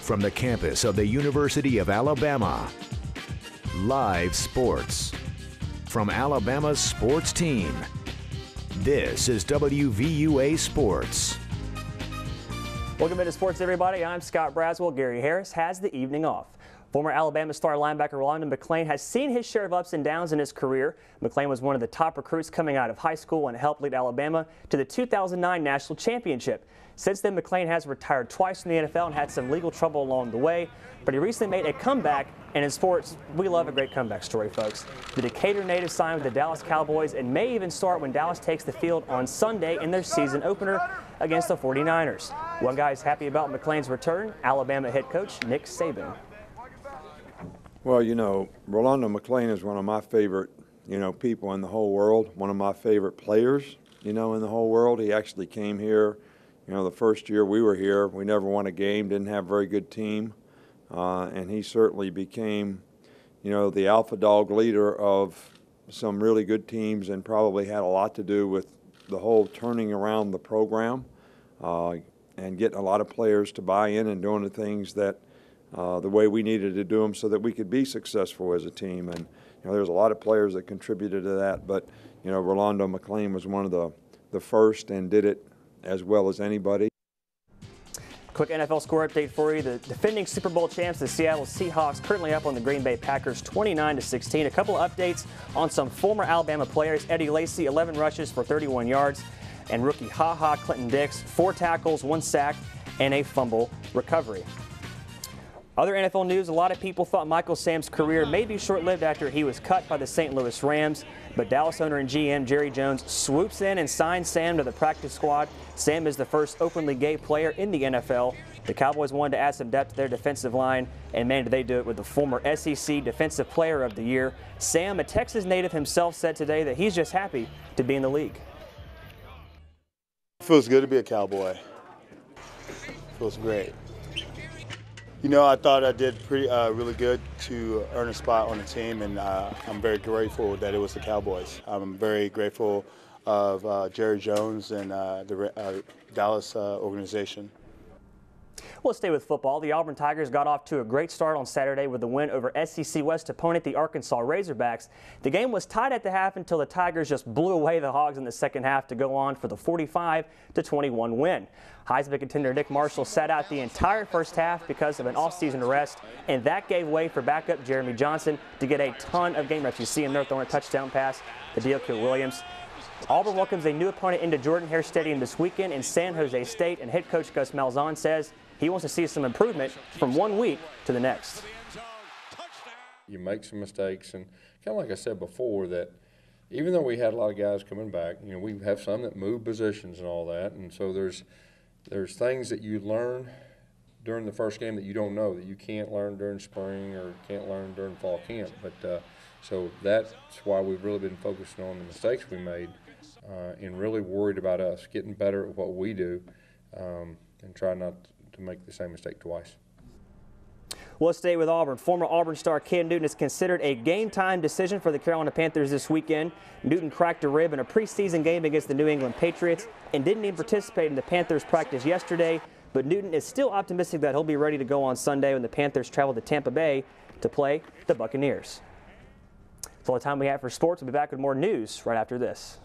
from the campus of the University of Alabama. Live sports from Alabama's sports team. This is WVUA Sports. Welcome into sports, everybody. I'm Scott Braswell. Gary Harris has the evening off. Former Alabama star linebacker Rolando McClain has seen his share of ups and downs in his career. McClain was one of the top recruits coming out of high school and helped lead Alabama to the 2009 National Championship. Since then, McClain has retired twice from the NFL and had some legal trouble along the way, but he recently made a comeback, and in sports, we love a great comeback story, folks. The Decatur native signed with the Dallas Cowboys and may even start when Dallas takes the field on Sunday in their season opener against the 49ers. One guy is happy about McClain's return, Alabama head coach Nick Saban. Well, you know, Rolando McClain is one of my favorite, people in the whole world, one of my favorite players, in the whole world. He actually came here, the first year we were here. We never won a game, didn't have a very good team, and he certainly became, the alpha dog leader of some really good teams and probably had a lot to do with the whole turning around the program and getting a lot of players to buy in and doing the things that the way we needed to do them so that we could be successful as a team. And there's a lot of players that contributed to that, but Rolando McClain was one of the first and did it as well as anybody. Quick NFL score update for you. The defending Super Bowl champs, the Seattle Seahawks, currently up on the Green Bay Packers 29-16. A couple of updates on some former Alabama players. Eddie Lacy, 11 rushes for 31 yards, and rookie HaHa Clinton Dix, 4 tackles, 1 sack, and a fumble recovery. Other NFL news, a lot of people thought Michael Sam's career may be short-lived after he was cut by the St. Louis Rams, but Dallas owner and GM Jerry Jones swoops in and signs Sam to the practice squad. Sam is the first openly gay player in the NFL. The Cowboys wanted to add some depth to their defensive line, and man, did they do it with the former SEC Defensive Player of the Year. Sam, a Texas native himself, said today that he's just happy to be in the league. It feels good to be a Cowboy. Feels great. I thought I did really good to earn a spot on the team, and I'm very grateful that it was the Cowboys. I'm very grateful of Jerry Jones and the Dallas organization. We'll stay with football. The Auburn Tigers got off to a great start on Saturday with a win over SEC West opponent, the Arkansas Razorbacks. The game was tied at the half until the Tigers just blew away the Hogs in the second half to go on for the 45-21 win. Heisman contender Nick Marshall sat out the entire first half because of an off-season arrest, and that gave way for backup Jeremy Johnson to get a ton of game reps. You see him there throwing a touchdown pass to De'Arco Williams. Auburn welcomes a new opponent into Jordan-Hare Stadium this weekend in San Jose State, and head coach Gus Malzahn says he wants to see some improvement from one week to the next. You make some mistakes, and kind of like I said before, that even though we had a lot of guys coming back, we have some that move positions and all that, and so there's things that you learn during the first game that you don't know, that you can't learn during spring or can't learn during fall camp. But so that's why we've really been focusing on the mistakes we made and really worried about us getting better at what we do and try not to make the same mistake twice. Well, let's stay with Auburn. Former Auburn star Cam Newton is considered a game-time decision for the Carolina Panthers this weekend. Newton cracked a rib in a preseason game against the New England Patriots and didn't even participate in the Panthers practice yesterday, but Newton is still optimistic that he'll be ready to go on Sunday when the Panthers travel to Tampa Bay to play the Buccaneers. That's all the time we have for sports. We'll be back with more news right after this.